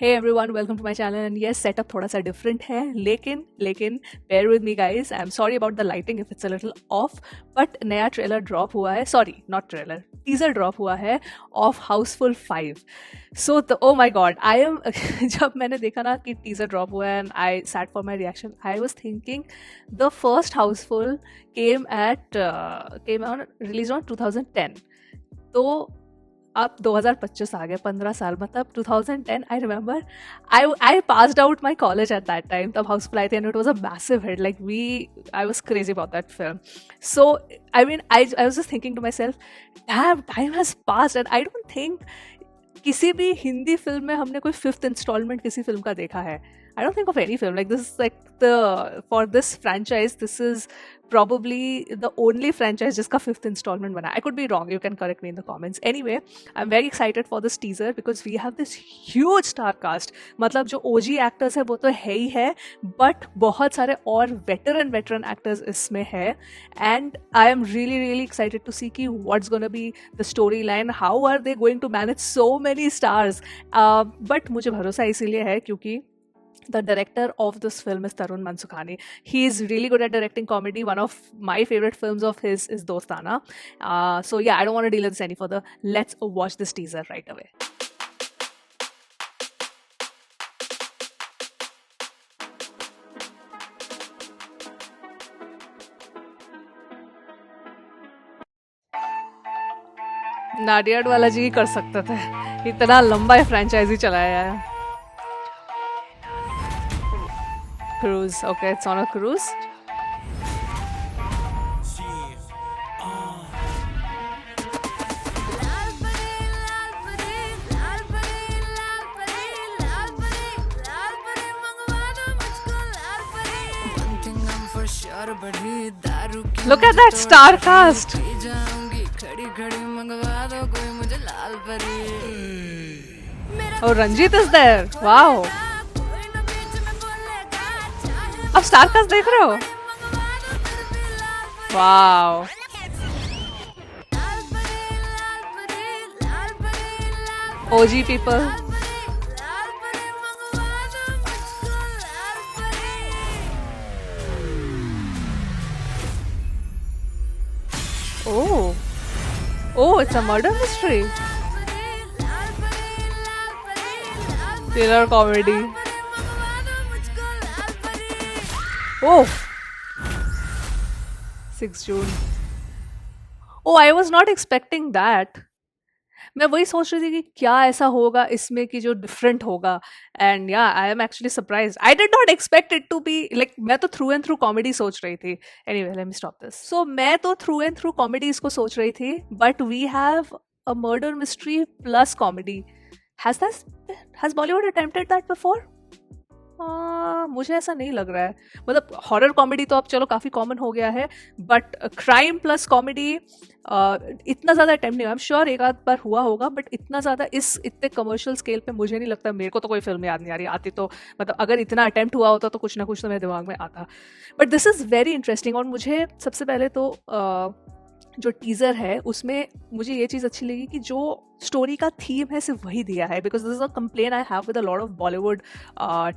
Hey everyone, welcome to my channel. And yes, setup थोड़ा सा different है, लेकिन bear with me guys. I'm sorry about the lighting if it's a little off. But नया trailer drop हुआ है, sorry, not trailer, teaser drop हुआ है of Houseful 5. So oh my god, I am जब मैंने देखा ना कि teaser drop हुआ है and I sat for my reaction, I was thinking the first Houseful came on released on 2010. तो अब 2025 आ गया, 15 साल, मतलब 2010. I remember I passed out my college at that time. तब हाउसफुल आई थी and it was a massive hit. Like I was crazy about that film. So I mean I was just thinking to my self, damn, time has passed and I don't think किसी भी Hindi film में हमने कोई fifth instalment किसी film का देखा है. I don't think of any film like this. For this franchise, this is probably the only franchise जिसका fifth installment बना. I could be wrong. You can correct me in the comments. Anyway, I'm very excited for this teaser because we have this huge star cast. मतलब जो OG actors है वो तो है ही है, but बहुत सारे और veteran actors इसमें है. And I am really excited to see कि what's gonna be the storyline. How are they going to manage so many stars? But मुझे भरोसा इसीलिए है क्योंकि the director of this film is Tarun Mansukhani. He is really good at directing comedy. One of my favorite films of his is Dostana. So yeah, I don't want to delay this any further. Let's watch this teaser right away. Nadiad वाला जी कर सकते थे, इतना लंबा franchise चलाया है. Cruise. Okay, it's on a cruise. Look at that star cast. Oh, Ranjit is there. Wow. अब star cast देख रहे हो? Wow. OG people. Oh, it's a murder mystery. Thriller comedy. Oh, 6 June. Oh, I was not expecting that. मैं वही सोच रही थी कि क्या ऐसा होगा इसमें कि जो डिफरेंट होगा. एंड या I am actually surprise. I did not expect it to be like, मैं तो थ्रू एंड थ्रू कॉमेडी सोच रही थी. Anyway, let me stop this. So मैं तो थ्रू एंड थ्रू कॉमेडी इसको सोच रही थी, but we have a murder mystery plus comedy. Has Bollywood attempted that before? मुझे ऐसा नहीं लग रहा है. मतलब हॉरर कॉमेडी तो अब चलो काफ़ी कॉमन हो गया है, बट क्राइम प्लस कॉमेडी इतना ज़्यादा अटेम्प्ट नहीं हुआ. आई एम श्योर एक आध बार हुआ होगा, बट इतना ज़्यादा इतने कमर्शियल स्केल पे मुझे नहीं लगता. मेरे को तो कोई फिल्म याद नहीं आ रही. आती तो मतलब अगर इतना अटेम्प्ट हुआ होता तो कुछ ना कुछ तो मेरे दिमाग में आता. But this is very interesting. और मुझे सबसे पहले तो जो टीज़र है उसमें मुझे ये चीज़ अच्छी लगी कि जो स्टोरी का थीम है सिर्फ वही दिया है. Because this is a complain I have with a lot of Bollywood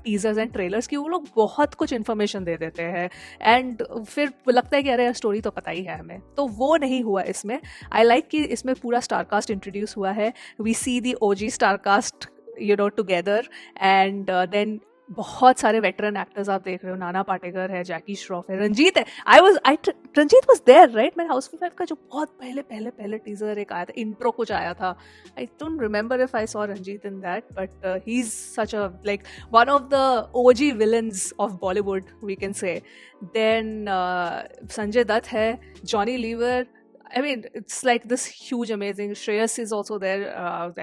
teasers and trailers कि वो लोग बहुत कुछ इन्फॉर्मेशन दे देते हैं एंड फिर लगता है कि अरे स्टोरी तो पता ही है हमें. तो वो नहीं हुआ इसमें. आई लाइक कि इसमें पूरा स्टारकास्ट इंट्रोड्यूस हुआ है. We see the OG star cast together. And then बहुत सारे वेटरन एक्टर्स आप देख रहे हो. नाना पाटेकर है, जैकी श्रॉफ है, रंजीत है. Ranjeet was there right. मैंने हाउसफुल 5 का जो बहुत पहले टीजर एक आया था, इंट्रो कुछ आया था, I don't remember if I saw Ranjeet in that, but he is such a like one of the OG villains of Bollywood we can say. Then Sanjay Dutt है, Johnny Lever. I mean, it's like this huge, amazing. Shreyas is also there.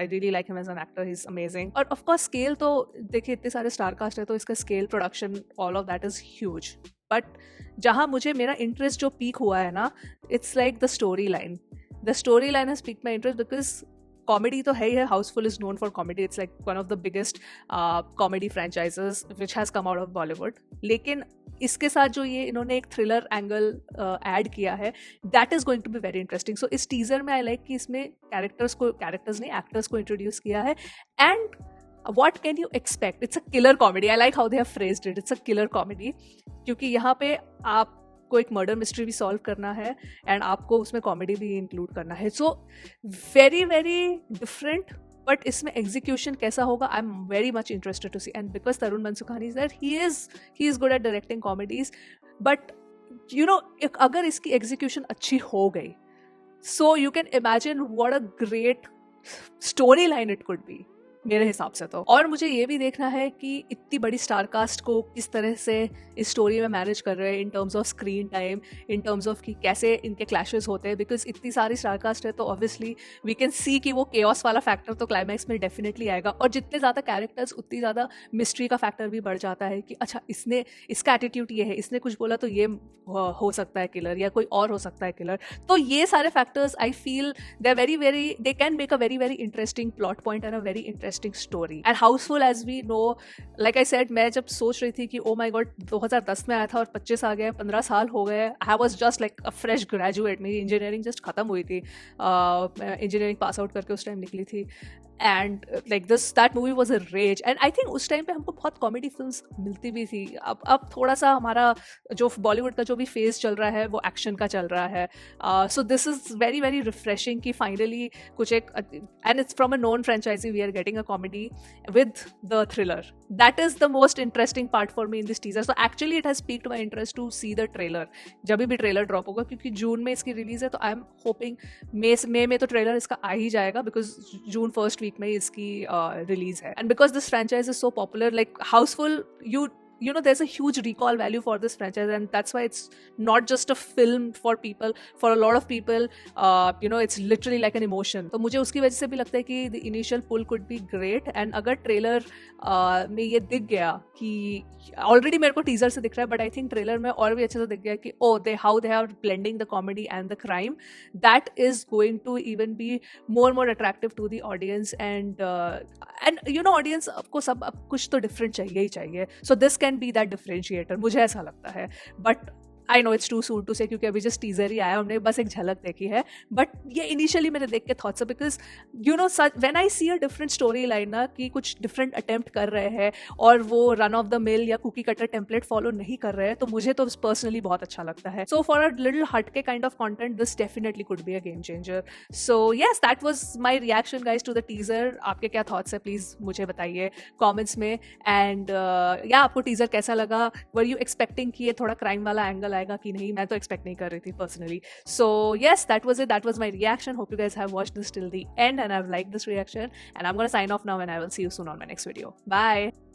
I really like him as an actor. He's amazing. और of course scale तो देखिए इतने सारे star cast है तो इसका scale, production, all of that is huge. But जहाँ मुझे मेरा इंटरेस्ट जो पीक हुआ है ना, it's like the storyline. The storyline has piqued my interest because comedy तो है ही है. Housefull is known for comedy. It's like one of the biggest comedy franchises which has come out of Bollywood. लेकिन इसके साथ जो ये इन्होंने एक थ्रिलर एंगल ऐड किया है, that is going to be very interesting. So इस टीजर में आई लाइक कि इसमें कैरेक्टर्स नहीं, एक्टर्स को इंट्रोड्यूस किया है. And what can you expect? It's a killer comedy. I like how they have phrased it. It's a killer comedy. क्योंकि यहाँ पे आपको एक मर्डर मिस्ट्री भी सॉल्व करना है एंड आपको उसमें कॉमेडी भी इंक्लूड करना है. So very very different. But इसमें एग्जीक्यूशन कैसा होगा, I am very much interested to see. And because Tarun Mansukhani is that he is good at directing comedies. But you know, अगर इसकी एग्जीक्यूशन अच्छी हो गई, so you can imagine what a great story line it could be, मेरे हिसाब से तो. और मुझे ये भी देखना है कि इतनी बड़ी स्टार कास्ट को किस तरह से इस स्टोरी में मैनेज कर रहे हैं in terms of screen time, in terms of कि कैसे इनके क्लैशेस होते हैं. बिकॉज इतनी सारी स्टार कास्ट है तो ऑब्वियसली वी कैन सी कि वो केओस वाला फैक्टर तो क्लाइमैक्स में डेफिनेटली आएगा. और जितने ज़्यादा कैरेक्टर्स उतनी ज़्यादा मिस्ट्री का फैक्टर भी बढ़ जाता है कि अच्छा इसका एटीट्यूड ये है, इसने कुछ बोला तो ये हो सकता है किलर, या कोई और हो सकता है किलर. तो ये सारे factors I feel they can make a very very interesting plot point and a very interesting story. And Housefull, as we know, like I said, मैं जब सोच रही थी कि ओ माय गॉड 2010 में आया था और 25 आ गए, 15 साल हो गए. आई was just like a fresh graduate. मेरी इंजीनियरिंग जस्ट खत्म हुई थी. इंजीनियरिंग पास आउट करके उस टाइम निकली थी. And like that movie was a rage. And I think उस टाइम पे हमको बहुत कॉमेडी फिल्म्स मिलती भी थी. अब थोड़ा सा हमारा जो बॉलीवुड का जो भी फेज चल रहा है वो एक्शन का चल रहा है. So this is very very refreshing कि फाइनली कुछ एक, and it's from a known franchise, we are getting a comedy with the thriller. That is the most interesting part for me in this teaser. So actually it has piqued my interest to see the trailer जब भी trailer drop होगा, क्योंकि जून में इसकी release है. तो I am hoping मई में तो ट्रेलर इसका आ ही जाएगा, बिकॉज जून फर्स्ट वीक में इसकी रिलीज है. And because this franchise is so popular, like Housefull, you know, there's a huge recall value for this franchise, and that's why it's not just a film for people. For a lot of people, you know, it's literally like an emotion. तो मुझे उसकी वजह से भी लगता है कि the initial pull could be great. and अगर ट्रेलर में ये दिख गया कि ऑलरेडी मेरे को टीजर से दिख रहा है, बट आई थिंक ट्रेलर में और भी अच्छे से दिख गया कि how they are blending the comedy and the crime, that is going to even be more attractive to the audience. And you know, audience आपको सब कुछ तो डिफरेंट चाहिए ही चाहिए. So this can be that differentiator, मुझे ऐसा लगता है. But I know it's too soon to say, क्योंकि अभी जस्ट टीजर ही आया, हमने बस एक झलक देखी है. बट ये इनिशियली मेरे देख के थॉट्स है, because you know when I see a different story line ना, कि कुछ डिफरेंट अटेम्प्ट कर रहे हैं और वो रन ऑफ द मिल या कुकी कटर टेम्पलेट फॉलो नहीं कर रहे हैं, तो मुझे तो पर्सनली बहुत अच्छा लगता है. सो फॉर अ लिटिल हटके kind of content, this definitely could be a game changer. So yes, that was my reaction guys to the teaser. आपके क्या थॉट्स है प्लीज मुझे बताइए कॉमेंट्स में. एंड या आपको टीजर कैसा लगा? वर यू एक्सपेक्टिंग कि ये थोड़ा क्राइम वाला एंगल आएगा कि नहीं? मैं तो एक्सपेक्ट नहीं कर रही थी personally. So yes, that was it. That was my reaction. Hope you guys have watched this till the end and I've liked this reaction, and I'm going to sign off now, and I will see you soon on my next video. Bye.